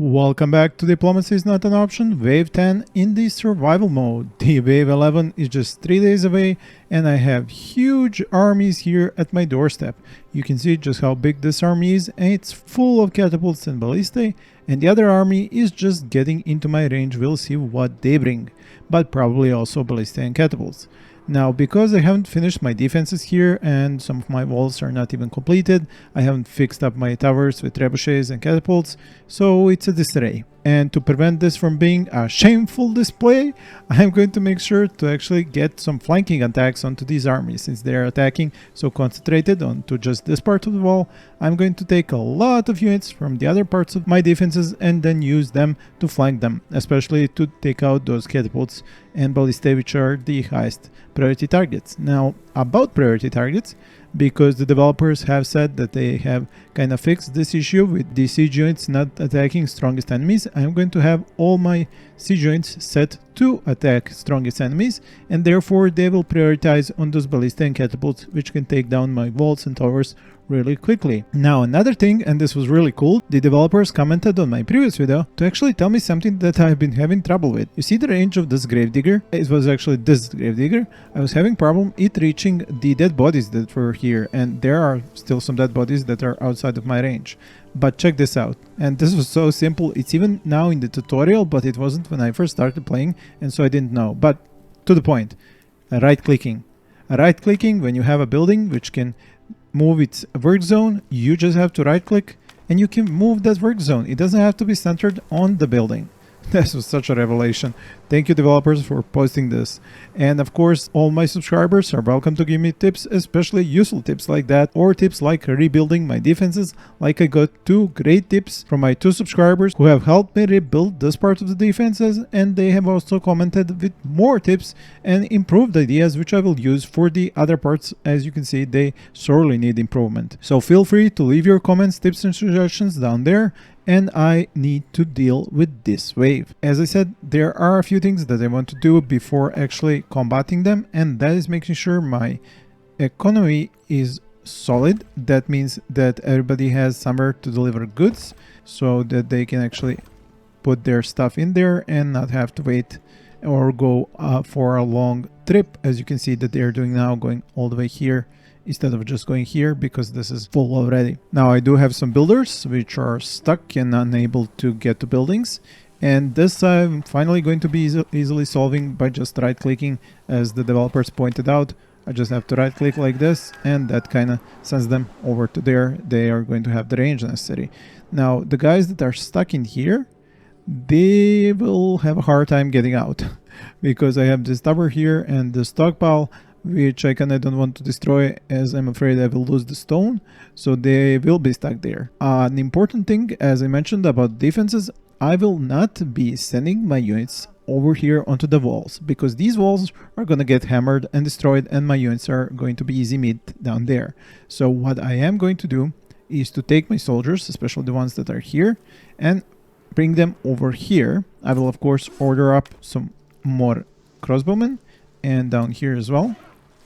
Welcome back to Diplomacy is Not an Option, Wave 10 in the survival mode. The Wave 11 is just 3 days away and I have huge armies here at my doorstep. You can see just how big this army is, and it's full of catapults and ballistae, and the other army is just getting into my range. We'll see what they bring, but probably also ballistae and catapults. Now, because I haven't finished my defenses here and some of my walls are not even completed, I haven't fixed up my towers with trebuchets and catapults, so it's a disarray. And to prevent this from being a shameful display, I'm going to make sure to actually get some flanking attacks onto these armies. Since they're attacking so concentrated onto just this part of the wall, I'm going to take a lot of units from the other parts of my defenses and then use them to flank them, especially to take out those catapults and ballistae, which are the highest priority targets. Now, about priority targets, because the developers have said that they have kind of fixed this issue with the siege units not attacking strongest enemies, I'm going to have all my siege units set to attack strongest enemies, and therefore they will prioritize on those ballistae and catapults, which can take down my walls and towers really quickly. Now, another thing, and this was really cool, the developers commented on my previous video to actually tell me something that I've been having trouble with. You see the range of this gravedigger? It was actually this gravedigger. I was having problem it reaching the dead bodies that were here, and there are still some dead bodies that are outside of my range. But check this out, and this was so simple. It's even now in the tutorial, but it wasn't when I first started playing, and so I didn't know. But to the point, right-clicking. Right-clicking when you have a building which can move its work zone, you just have to right click and you can move that work zone. It doesn't have to be centered on the building. This was such a revelation. Thank you, developers, for posting this. And of course, all my subscribers are welcome to give me tips, especially useful tips like that, or tips like rebuilding my defenses. Like I got 2 great tips from my 2 subscribers who have helped me rebuild this part of the defenses, and they have also commented with more tips and improved ideas, which I will use for the other parts. As you can see, they sorely need improvement. So feel free to leave your comments, tips and suggestions down there, and I need to deal with this wave. As I said, there are a few things that I want to do before actually combating them, and that is making sure my economy is solid. That means that everybody has somewhere to deliver goods so that they can actually put their stuff in there and not have to wait or go for a long trip, as you can see that they're doing now, going all the way here instead of just going here because this is full already. Now, I do have some builders which are stuck and unable to get to buildings, and this I'm finally going to be easily solving by just right clicking, as the developers pointed out. I just have to right click like this, and that kind of sends them over to there. They are going to have the range necessary. Now, the guys that are stuck in here, they will have a hard time getting out because I have this tower here and the stockpile, which I kind of don't want to destroy, as I'm afraid I will lose the stone, so they will be stuck there. An important thing, as I mentioned about defenses, I will not be sending my units over here onto the walls, because these walls are going to get hammered and destroyed and my units are going to be easy meat down there. So what I am going to do is to take my soldiers, especially the ones that are here, and bring them over here. I will of course order up some more crossbowmen and down here as well,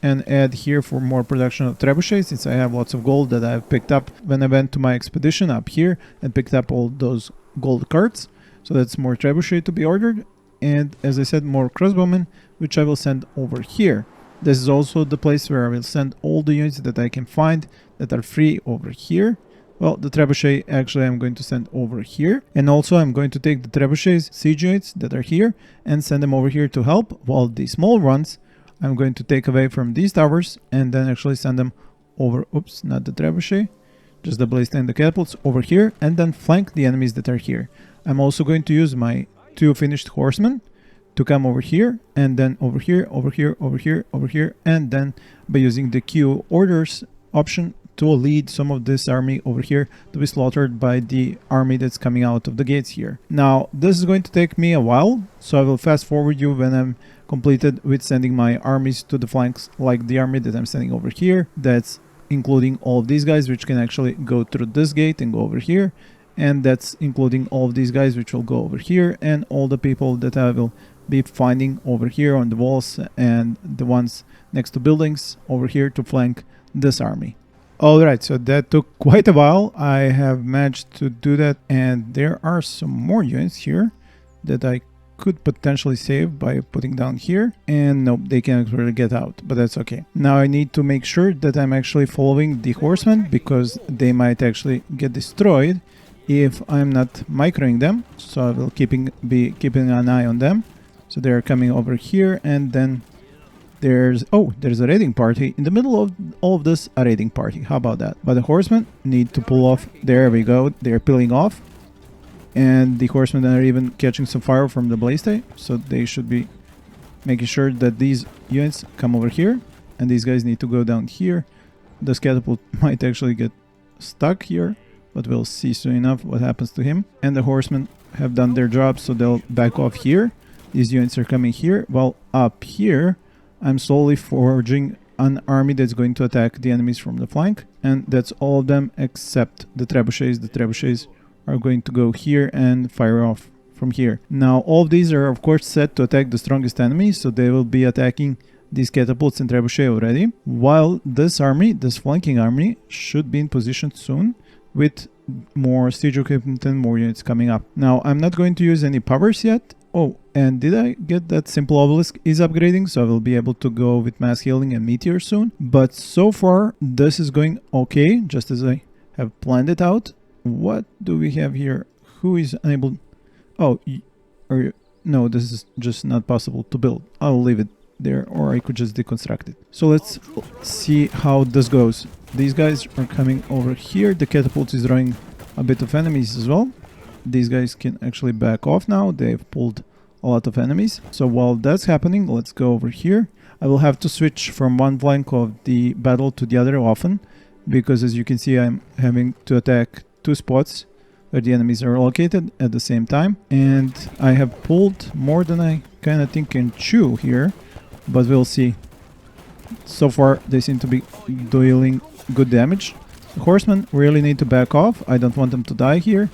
and add here for more production of trebuchets, since I have lots of gold that I've picked up when I went to my expedition up here and picked up all those gold cards. So that's more trebuchet to be ordered, and as I said, more crossbowmen, which I will send over here. This is also the place where I will send all the units that I can find that are free over here. Well, the trebuchet actually I'm going to send over here, and also I'm going to take the trebuchets, siege units that are here, and send them over here to help, while the small ones I'm going to take away from these towers and then actually send them over, oops, not the trebuchet, just the ballistae and the catapults over here, and then flank the enemies that are here. I'm also going to use my 2 finished horsemen to come over here, and then over here, over here, over here, over here, and then by using the queue orders option to lead some of this army over here to be slaughtered by the army that's coming out of the gates here. Now, this is going to take me a while, so I will fast forward you when I'm completed with sending my armies to the flanks, like the army that I'm sending over here. That's including all of these guys, which can actually go through this gate and go over here, and that's including all of these guys which will go over here, and all the people that I will be finding over here on the walls and the ones next to buildings over here to flank this army. Alright, so that took quite a while. I have managed to do that, and there are some more units here that I could potentially save by putting down here. And nope, they can't really get out, but that's okay. Now I need to make sure that I'm actually following the horsemen, because they might actually get destroyed if I'm not microing them. So I will be keeping an eye on them. So they're coming over here, and then there's a raiding party in the middle of all of this. A raiding party, how about that? But the horsemen need to pull off. There we go, they're peeling off, and the horsemen are even catching some fire from the ballista, so they should be making sure that these units come over here, and these guys need to go down here. This catapult might actually get stuck here, but we'll see soon enough what happens to him. And the horsemen have done their job, so they'll back off here. These units are coming here, while up here I'm slowly forging an army that's going to attack the enemies from the flank, and that's all of them except the trebuchets. The trebuchets are going to go here and fire off from here. Now all of these are of course set to attack the strongest enemy, so they will be attacking these catapults and trebuchet already, while this army, this flanking army, should be in position soon with more siege equipment and more units coming up. Now I'm not going to use any powers yet. Oh, and did I get that simple obelisk is upgrading, so I will be able to go with mass healing and meteor soon. But so far this is going okay, just as I have planned it out. What do we have here? Who is unable? Oh, no, this is just not possible to build. I'll leave it there, or I could just deconstruct it. So let's see how this goes. These guys are coming over here. The catapult is drawing a bit of enemies as well. These guys can actually back off now. They've pulled a lot of enemies. So while that's happening, let's go over here. I will have to switch from one flank of the battle to the other often, because as you can see, I'm having to attack two spots where the enemies are located at the same time. And I have pulled more than I kind of think can chew here, but we'll see. So far, they seem to be dealing good damage. The horsemen really need to back off. I don't want them to die here.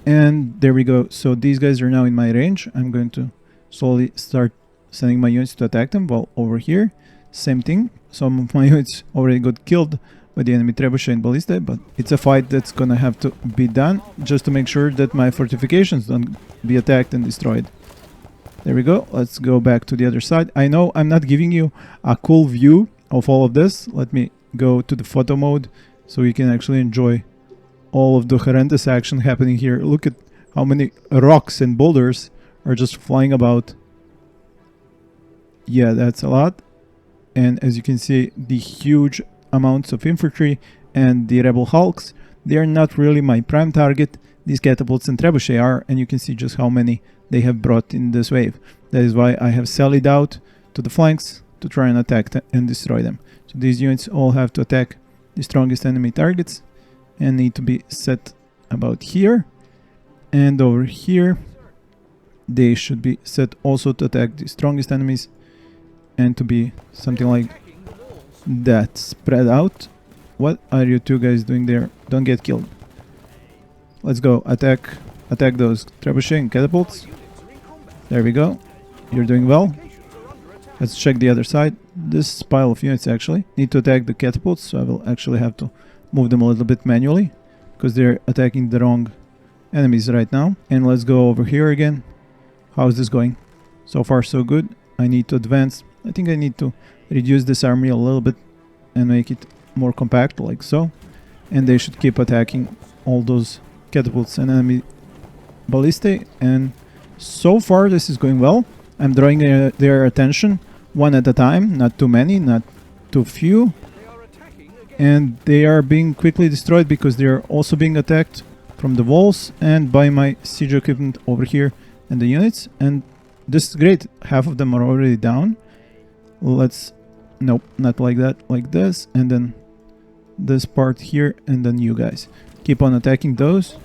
And there we go. So these guys are now in my range. I'm going to slowly start sending my units to attack them. While over here, same thing. Some of my units already got killed by the enemy trebuchet and ballista, but it's a fight that's gonna have to be done just to make sure that my fortifications don't be attacked and destroyed. There we go. Let's go back to the other side. I know I'm not giving you a cool view of all of this. Let me go to the photo mode so you can actually enjoy all of the horrendous action happening here. Look at how many rocks and boulders are just flying about. Yeah, that's a lot. And as you can see, the huge amounts of infantry and the rebel hulks, they are not really my prime target. These catapults and trebuchet are, and you can see just how many they have brought in this wave. That is why I have sallied out to the flanks to try and attack and destroy them. So these units all have to attack the strongest enemy targets and need to be set about here. And over here they should be set also to attack the strongest enemies and to be something like that, spread out. What are you two guys doing there? Don't get killed. Let's go attack those trebuchet and catapults. There we go. You're doing well. Let's check the other side. This pile of units actually need to attack the catapults, so I will actually have to move them a little bit manually because they're attacking the wrong enemies right now. And let's go over here again. How's this going? So far so good. I need to advance. I think I need to reduce this army a little bit and make it more compact, like so. And they should keep attacking all those catapults and enemy ballistae. And so far this is going well. I'm drawing their attention one at a time, not too many, not too few. And they are being quickly destroyed because they are also being attacked from the walls and by my siege equipment over here and the units. And this is great. Half of them are already down. Let's... Nope, not like that. Like this. And then this part here. And then you guys. Keep on attacking those.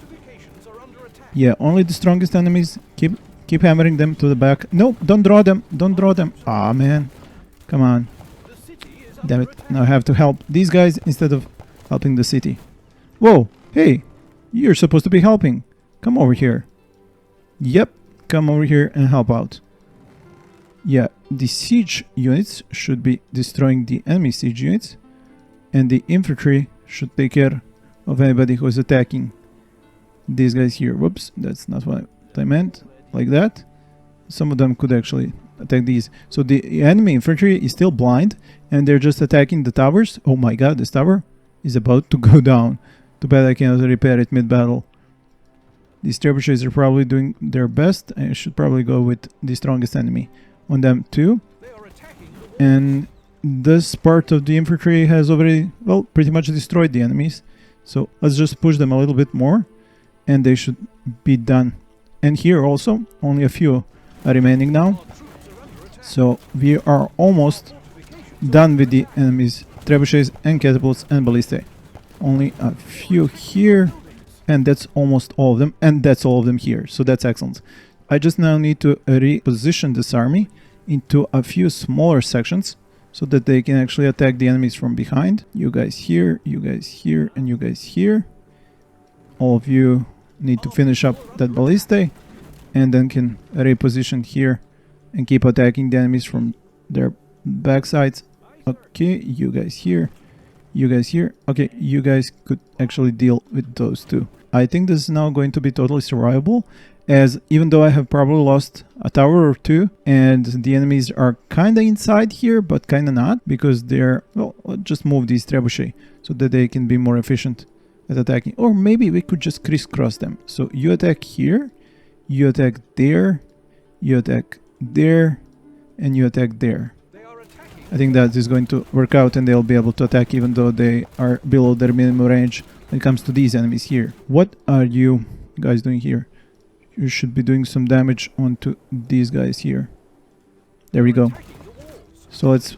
Yeah, only the strongest enemies. Keep hammering them to the back. No, don't draw them. Don't draw them. Ah, man. Come on. Damn it. Now I have to help these guys instead of helping the city. Whoa. Hey. You're supposed to be helping. Come over here. Yep. Come over here and help out. Yeah. The siege units should be destroying the enemy siege units. And the infantry should take care of anybody who is attacking these guys here. Whoops, that's not what I meant. Like that. Some of them could actually attack these. So the enemy infantry is still blind and they're just attacking the towers. Oh my god, this tower is about to go down. Too bad I cannot repair it mid-battle. These trebuchets are probably doing their best. I should probably go with the strongest enemy on them too. And this part of the infantry has already, well, pretty much destroyed the enemies. So let's just push them a little bit more and they should be done. And here also, only a few are remaining now. So we are almost done with the enemies' trebuchets and catapults and ballistae. Only a few here. And that's almost all of them, and that's all of them here, so that's excellent. I just now need to reposition this army into a few smaller sections so that they can actually attack the enemies from behind. You guys here, you guys here, and you guys here. All of you need to finish up that ballistae and then can reposition here and keep attacking the enemies from their backsides. Okay, you guys here, you guys here. Okay, you guys could actually deal with those two. I think this is now going to be totally survivable, as even though I have probably lost a tower or two and the enemies are kinda inside here but kinda not, because they're, well, let's just move these trebuchet so that they can be more efficient at attacking. Or maybe we could just crisscross them. So you attack here, you attack there, you attack there, and you attack there. I think that is going to work out and they'll be able to attack even though they are below their minimum range when it comes to these enemies here. What are you guys doing here? You should be doing some damage onto these guys here. There we go. So let's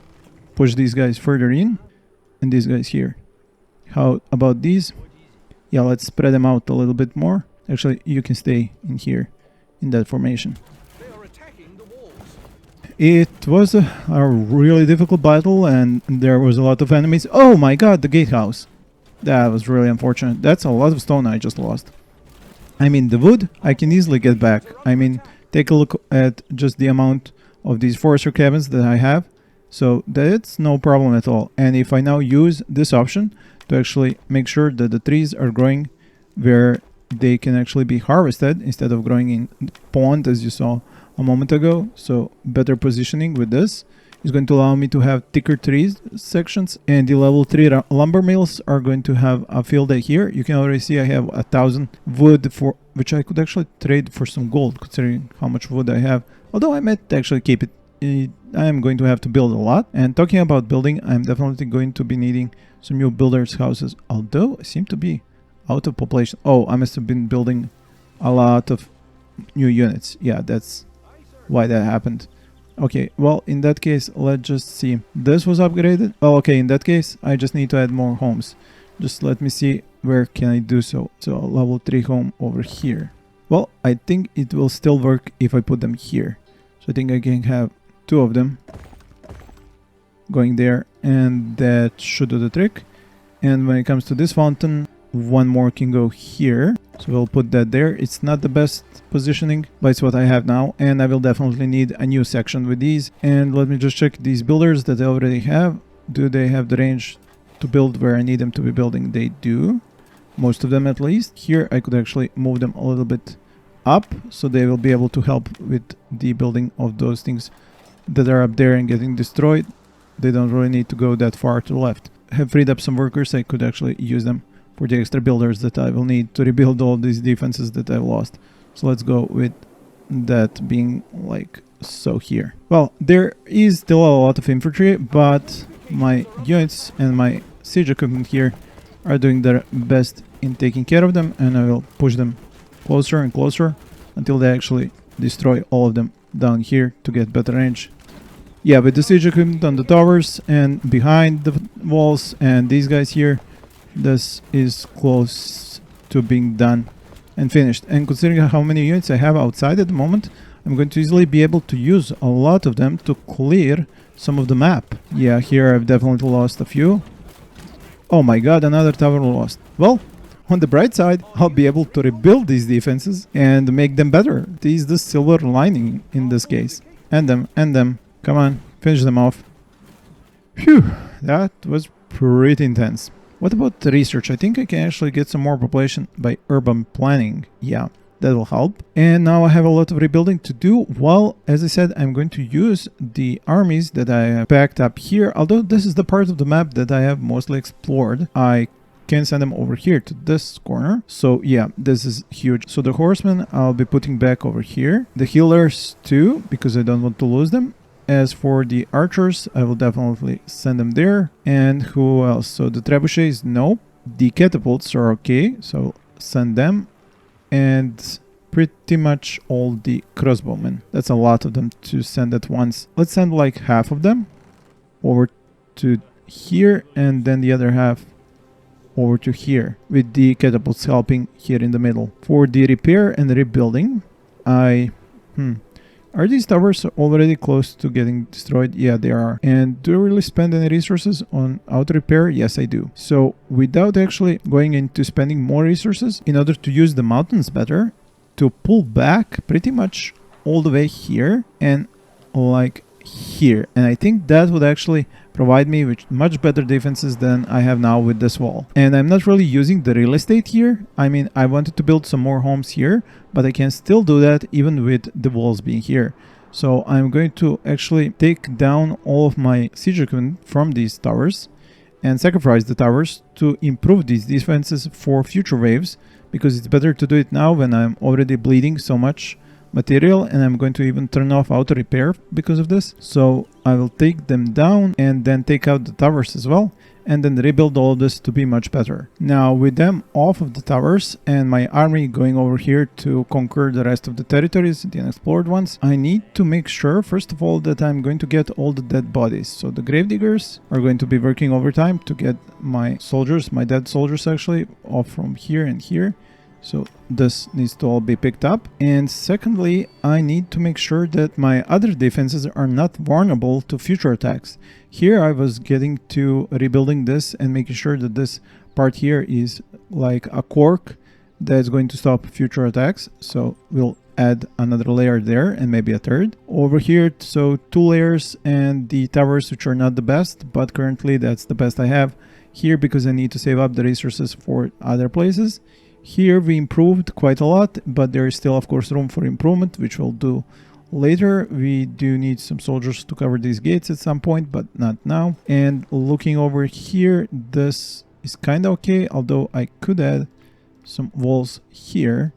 push these guys further in and these guys here. How about these? Yeah, let's spread them out a little bit more. Actually, you can stay in here in that formation. It was a really difficult battle and there was a lot of enemies. Oh my god, the gatehouse. That was really unfortunate. That's a lot of stone I just lost. I mean, the wood I can easily get back. I mean, take a look at just the amount of these forester cabins that I have. So that's no problem at all. And if I now use this option to actually make sure that the trees are growing where they can actually be harvested instead of growing in pond as you saw a moment ago. So better positioning with this is going to allow me to have thicker trees sections, and the level 3 lumber mills are going to have a field day here. You can already see I have 1,000 wood, for which I could actually trade for some gold considering how much wood I have, although I might actually keep it. I am going to have to build a lot, and talking about building, I'm definitely going to be needing some new builders houses, although I seem to be out of population. Oh, I must have been building a lot of new units. Yeah, that's why that happened. Okay, well, in that case, let's just see. This was upgraded. Oh, okay, in that case, I just need to add more homes. Just let me see where can I do so. So, level 3 home over here. Well, I think it will still work if I put them here. So, I think I can have 2 of them going there, and that should do the trick. And when it comes to this fountain, 1 more can go here. So we'll put that there. It's not the best positioning, but it's what I have now. And I will definitely need a new section with these. And let me just check these builders that I already have. Do they have the range to build where I need them to be building? They do. Most of them at least. Here I could actually move them a little bit up, so they will be able to help with the building of those things that are up there and getting destroyed. They don't really need to go that far to the left. I have freed up some workers. I could actually use them for the extra builders that I will need to rebuild all these defenses that I've lost. So let's go with that being like so here. Well, there is still a lot of infantry, but my units and my siege equipment here are doing their best in taking care of them, and I will push them closer and closer until they actually destroy all of them down here to get better range. Yeah, with the siege equipment on the towers and behind the walls and these guys here, this is close to being done and finished. And considering how many units I have outside at the moment, I'm going to easily be able to use a lot of them to clear some of the map. Yeah, here I've definitely lost a few. Oh my god, another tower lost. Well, on the bright side, I'll be able to rebuild these defenses and make them better. This is the silver lining in this case. And them. Come on, finish them off. Phew, that was pretty intense. What about the research? I think I can actually get some more population by urban planning. Yeah, that will help. And now I have a lot of rebuilding to do. Well, as I said, I'm going to use the armies that I have packed up here. Although this is the part of the map that I have mostly explored, I can send them over here to this corner. So yeah, this is huge. So the horsemen I'll be putting back over here. The healers too, because I don't want to lose them. As for the archers, I will definitely send them there. And who else? So the trebuchets, no. The catapults are okay, so send them. And pretty much all the crossbowmen. That's a lot of them to send at once. Let's send like half of them over to here, and then the other half over to here, with the catapults helping here in the middle. For the repair and rebuilding, are these towers already close to getting destroyed? Yeah, they are. And do I really spend any resources on auto repair? Yes, I do. So without actually going into spending more resources, in order to use the mountains better, to pull back pretty much all the way here and like here. And I think that would actually provide me with much better defenses than I have now with this wall. And I'm not really using the real estate here. I mean, I wanted to build some more homes here, but I can still do that even with the walls being here. So I'm going to actually take down all of my siege equipment from these towers and sacrifice the towers to improve these defenses for future waves, because it's better to do it now when I'm already bleeding so much material, and I'm going to even turn off auto repair because of this. So I will take them down and then take out the towers as well, and then rebuild all of this to be much better. Now with them off of the towers and my army going over here to conquer the rest of the territories, the unexplored ones, I need to make sure first of all that I'm going to get all the dead bodies. So the gravediggers are going to be working overtime to get my soldiers, my dead soldiers actually, off from here and here. So this needs to all be picked up. And secondly, I need to make sure that my other defenses are not vulnerable to future attacks. Here I was getting to rebuilding this and making sure that this part here is like a cork that's going to stop future attacks. So we'll add another layer there and maybe a third. Over here, so 2 layers and the towers, which are not the best, but currently that's the best I have here because I need to save up the resources for other places. Here we improved quite a lot, but there is still of course room for improvement, which we'll do later. We do need some soldiers to cover these gates at some point, but not now. And looking over here, this is kind of okay, although I could add some walls here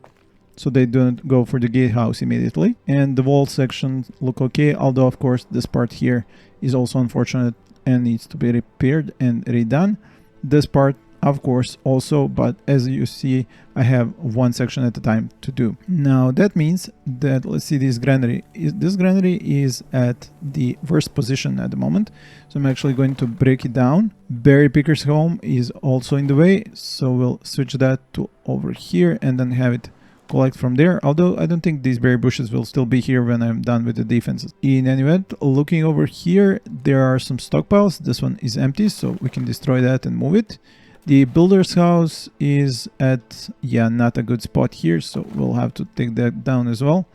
so they don't go for the gatehouse immediately. And the wall sections look okay, although of course this part here is also unfortunate and needs to be repaired and redone. This part of course also, but as you see, I have one section at a time to do. Now that means that, let's see, this granary is at the worst position at the moment, so I'm actually going to break it down. Berry picker's home is also in the way, so we'll switch that to over here and then have it collect from there, although I don't think these berry bushes will still be here when I'm done with the defenses. In any event, looking over here, there are some stockpiles. This one is empty, so we can destroy that and move it. The builder's house is at, yeah, not a good spot here, so we'll have to take that down as well.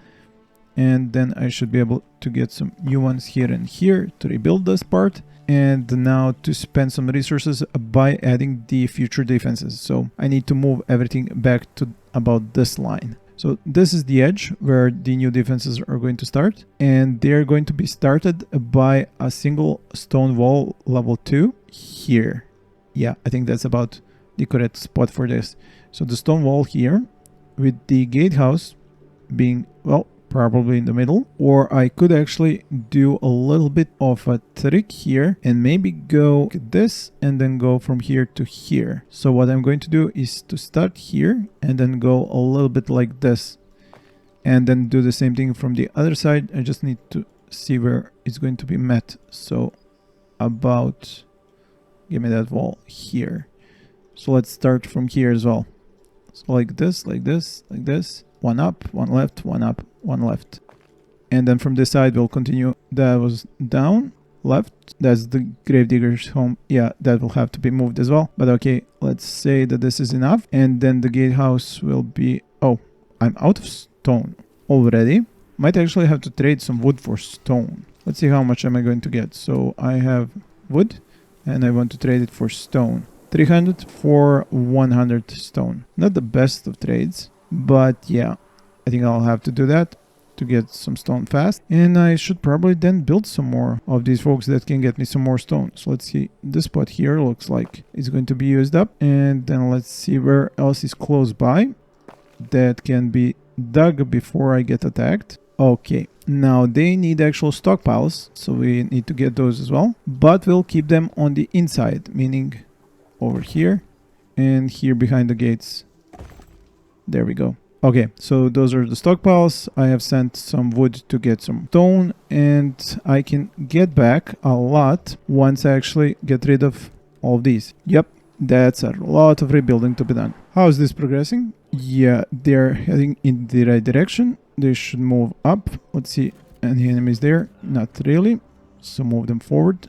And then I should be able to get some new ones here and here to rebuild this part. And now to spend some resources by adding the future defenses. So I need to move everything back to about this line. So this is the edge where the new defenses are going to start. And they're going to be started by a single stone wall level 2 here. Yeah, I think that's about the correct spot for this. So the stone wall here with the gatehouse being, well, probably in the middle. Or I could actually do a little bit of a trick here and maybe go like this and then go from here to here. So what I'm going to do is to start here and then go a little bit like this. And then do the same thing from the other side. I just need to see where it's going to be met. So about... give me that wall here. So let's start from here as well. So like this, like this, like this. One up, one left, one up, one left. And then from this side we'll continue. That was down, left. That's the gravedigger's home. Yeah, that will have to be moved as well. But okay, let's say that this is enough. And then the gatehouse will be... oh, I'm out of stone already. Might actually have to trade some wood for stone. Let's see how much am I going to get. So I have wood. And I want to trade it for stone. 300 for 100 stone. Not the best of trades, but yeah, I think I'll have to do that to get some stone fast. And I should probably then build some more of these folks that can get me some more stone. So let's see, this spot here looks like it's going to be used up. And then let's see where else is close by that can be dug before I get attacked. Okay, now they need actual stockpiles, so we need to get those as well. But we'll keep them on the inside, meaning over here and here behind the gates. There we go. Okay, so those are the stockpiles. I have sent some wood to get some stone, and I can get back a lot once I actually get rid of all of these. Yep, that's a lot of rebuilding to be done. How is this progressing? Yeah, they're heading in the right direction. They should move up. Let's see, any enemies there? Not really. So move them forward.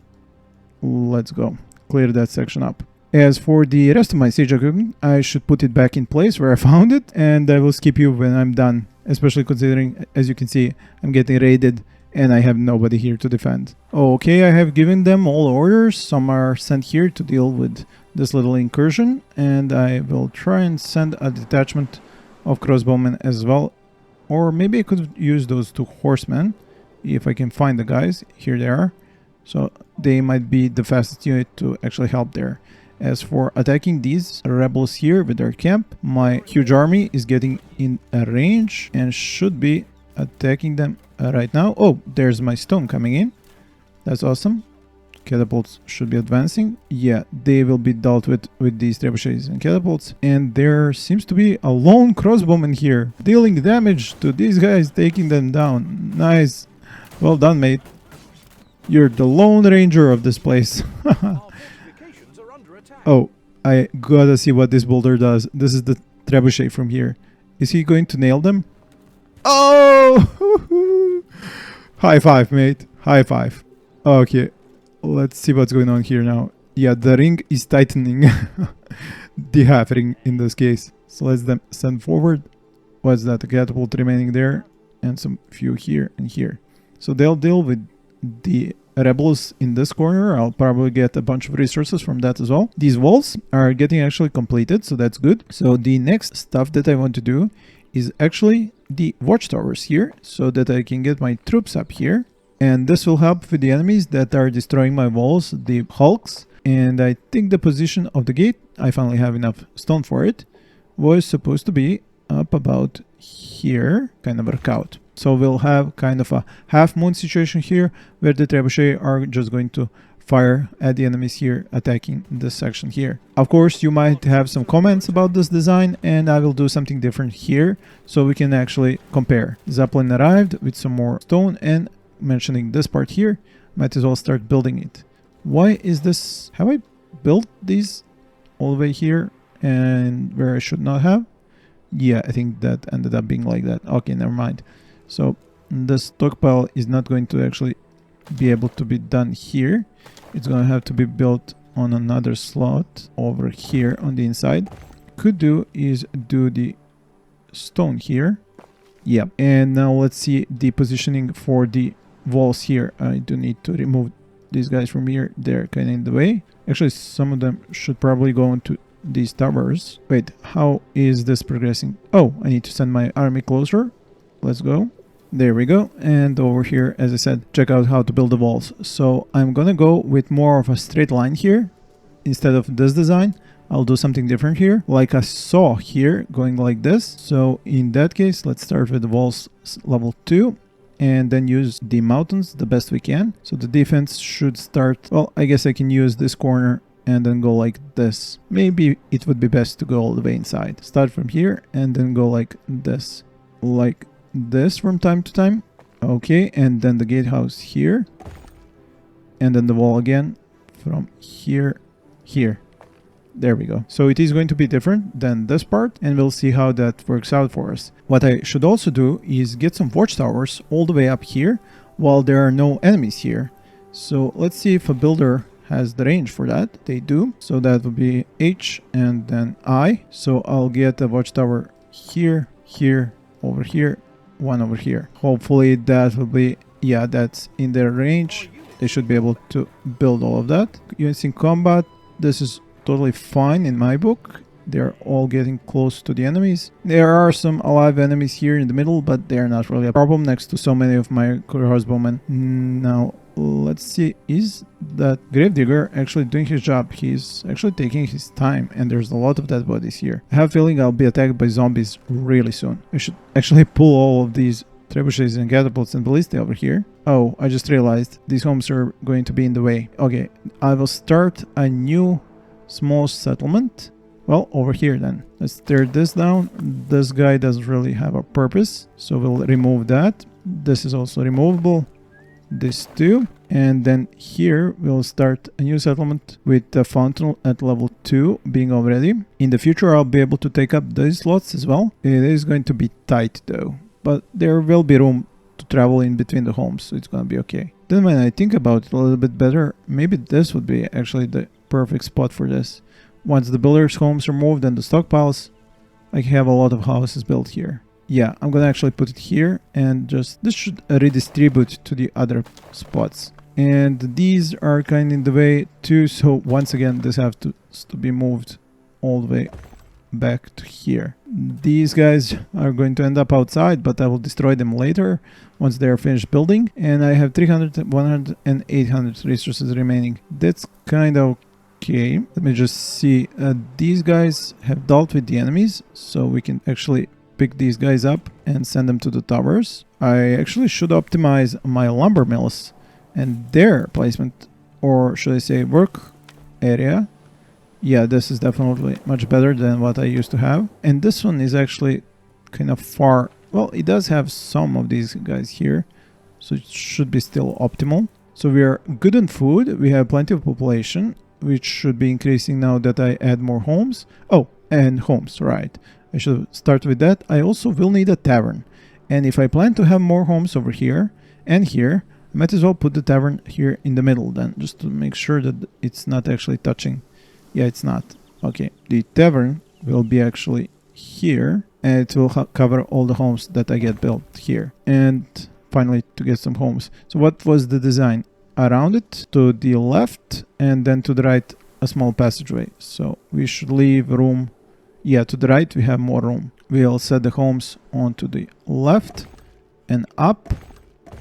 Let's go. Clear that section up. As for the rest of my siege equipment, I should put it back in place where I found it, and I will skip you when I'm done, especially considering, as you can see, I'm getting raided and I have nobody here to defend. Okay, I have given them all orders. Some are sent here to deal with this little incursion, and I will try and send a detachment of crossbowmen as well. Or maybe I could use those two horsemen if I can find the guys. Here they are. So they might be the fastest unit to actually help there. As for attacking these rebels here with their camp, my huge army is getting in a range and should be attacking them right now. Oh, there's my stone coming in. That's awesome. Catapults should be advancing. Yeah, they will be dealt with these trebuchets and catapults. And there seems to be a lone crossbowman here, dealing damage to these guys, taking them down. Nice. Well done, mate. You're the lone ranger of this place. Oh, I gotta see what this boulder does. This is the trebuchet from here. Is he going to nail them? Oh! High five, mate. High five. Okay, let's see what's going on here now. Yeah, the ring is tightening. The half ring in this case. So let's them send forward. What's that? A catapult remaining there. And some few here and here. So they'll deal with the rebels in this corner. I'll probably get a bunch of resources from that as well. These walls are getting actually completed, so that's good. So the next stuff that I want to do is actually the watchtowers here, so that I can get my troops up here. And this will help with the enemies that are destroying my walls, the hulks. And I think the position of the gate, I finally have enough stone for it, was supposed to be up about here, kind of work out. So we'll have kind of a half moon situation here, where the trebuchet are just going to fire at the enemies here, attacking this section here. Of course, you might have some comments about this design, and I will do something different here, so we can actually compare. Zeppelin arrived with some more stone, and mentioning this part here, might as well start building it. Why is this? Have I built these all the way here and where I should not have? Yeah, I think that ended up being like that. Okay, never mind. So the stockpile is not going to actually be able to be done here. It's going to have to be built on another slot over here on the inside. Could do is do the stone here. Yep. And now let's see the positioning for the walls here. I do need to remove these guys from here. They're kind of in the way. Actually, some of them should probably go into these towers. Wait, how is this progressing? Oh, I need to send my army closer. Let's go. There we go. And over here, as I said, check out how to build the walls. So I'm gonna go with more of a straight line here instead of this design. I'll do something different here, like I saw here, going like this. So in that case, let's start with the walls level 2 and then use the mountains the best we can. So the defense should start, well, I guess I can use this corner and then go like this. Maybe it would be best to go all the way inside. Start from here and then go like this. Like this from time to time. Okay, and then the gatehouse here. And then the wall again from here, here. There we go. So it is going to be different than this part, and we'll see how that works out for us. What I should also do is get some watchtowers all the way up here while there are no enemies here. So let's see if a builder has the range for that. They do. So that would be H and then I. So I'll get a watchtower here, here, over here, one over here. Hopefully that will be, yeah, that's in their range. They should be able to build all of that. Units in combat, this is totally fine in my book. They're all getting close to the enemies. There are some alive enemies here in the middle, but they're not really a problem next to so many of my Crossbowmen. Now, let's see, is that Gravedigger actually doing his job? He's actually taking his time, and there's a lot of dead bodies here. I have a feeling I'll be attacked by zombies really soon. I should actually pull all of these trebuchets and catapults and ballistae over here. Oh, I just realized these homes are going to be in the way. Okay, I will start a new small settlement. Well, over here then. Let's tear this down. This guy doesn't really have a purpose, so we'll remove that. This is also removable. This too. And then here we'll start a new settlement with the fountain at level 2 being already. In the future I'll be able to take up these slots as well. It is going to be tight though, but there will be room to travel in between the homes, so it's gonna be okay. Then when I think about it a little bit better, maybe this would be actually the perfect spot for this. Once the builders' homes are moved and the stockpiles, I have a lot of houses built here. Yeah, I'm gonna actually put it here, and just this should redistribute to the other spots. And these are kind of in the way too, so once again this have to be moved all the way back to here. These guys are going to end up outside, but I will destroy them later once they are finished building. And I have 300, 100 and 800 resources remaining. That's kind of okay. Let me just see. These guys have dealt with the enemies, so we can actually pick these guys up and send them to the towers. I actually should optimize my lumber mills and their placement, or should I say work area. Yeah, this is definitely much better than what I used to have. And this one is actually kind of far. Well, it does have some of these guys here, so it should be still optimal. So we are good on food. We have plenty of population, which should be increasing now that I add more homes. Oh, and homes, right. I should start with that. I also will need a tavern. And if I plan to have more homes over here and here, I might as well put the tavern here in the middle then, just to make sure that it's not actually touching. Yeah, it's not. Okay, the tavern will be actually here, and it will cover all the homes that I get built here. And finally, to get some homes. So what was the design? Around it, to the left, and then to the right, a small passageway. So we should leave room. Yeah, to the right, we have more room. We'll set the homes onto the left and up,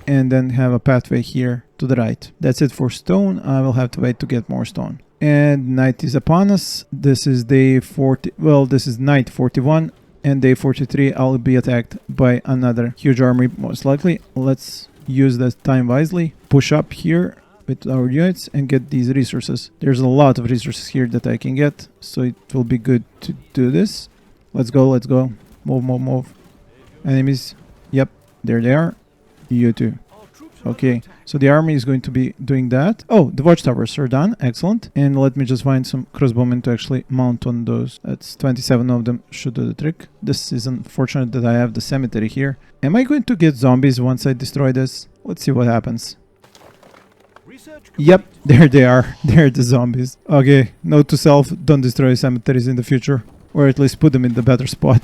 and then have a pathway here to the right. That's it for stone. I will have to wait to get more stone. And night is upon us. This is day 40. Well, this is night 41, and day 43 I'll be attacked by another huge army most likely. Let's use that time wisely. Push up here with our units and get these resources. There's a lot of resources here that I can get, so it will be good to do this. Let's go, let's go. Move, move, move. Enemies. Yep, there they are. You too. Okay, so the army is going to be doing that. Oh, the watchtowers are done. Excellent. And let me just find some crossbowmen to actually mount on those. That's 27 of them. Should do the trick. This is unfortunate that I have the cemetery here. Am I going to get zombies once I destroy this? Let's see what happens. Yep, there they are. They're the zombies. Okay, note to self, don't destroy cemeteries in the future. Or at least put them in the better spot.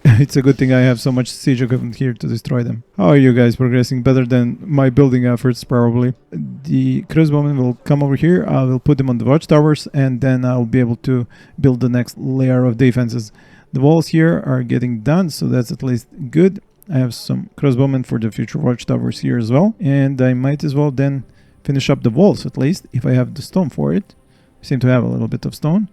It's a good thing I have so much siege equipment here to destroy them. How are you guys progressing? Better than my building efforts, probably. The crossbowmen will come over here. I will put them on the watchtowers, and then I'll be able to build the next layer of defenses. The walls here are getting done, so that's at least good. I have some crossbowmen for the future watchtowers here as well. And I might as well then finish up the walls, at least, if I have the stone for it. I seem to have a little bit of stone.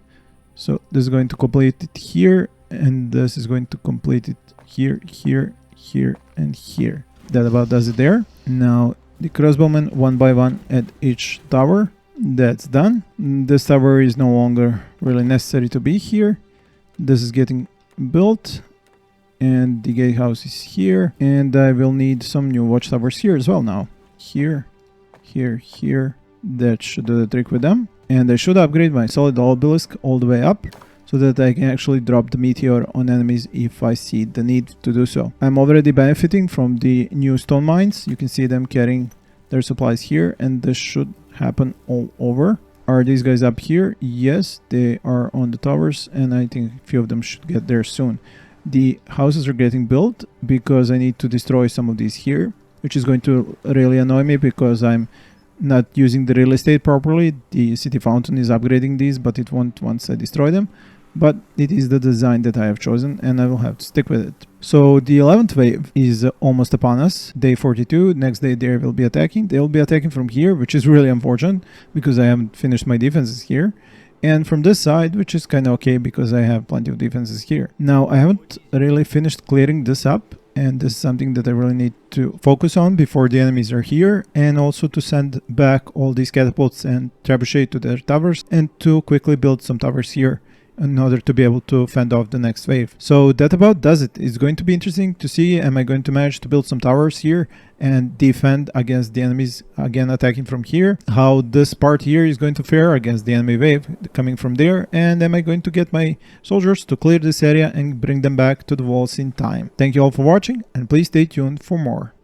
So this is going to complete it here. And this is going to complete it here, here, here, and here. That about does it there. Now, the crossbowmen one by one at each tower. That's done. This tower is no longer really necessary to be here. This is getting built. And the gatehouse is here. And I will need some new watchtowers here as well now. Here, here, here. That should do the trick with them. And I should upgrade my solid obelisk all the way up, so that I can actually drop the meteor on enemies if I see the need to do so. I'm already benefiting from the new stone mines. You can see them carrying their supplies here, and this should happen all over. Are these guys up here? Yes, they are on the towers, and I think a few of them should get there soon. The houses are getting built because I need to destroy some of these here, which is going to really annoy me because I'm not using the real estate properly. The city fountain is upgrading these, but it won't once I destroy them. But it is the design that I have chosen, and I will have to stick with it. So the 11th wave is almost upon us. Day 42, next day they will be attacking. They will be attacking from here, which is really unfortunate because I haven't finished my defenses here. And from this side, which is kind of okay because I have plenty of defenses here. Now, I haven't really finished clearing this up, and this is something that I really need to focus on before the enemies are here, and also to send back all these catapults and trebuchet to their towers, and to quickly build some towers here in order to be able to fend off the next wave. So that about does it. It's going to be interesting to see, am I going to manage to build some towers here and defend against the enemies again attacking from here, how this part here is going to fare against the enemy wave coming from there, and am I going to get my soldiers to clear this area and bring them back to the walls in time. Thank you all for watching, and please stay tuned for more.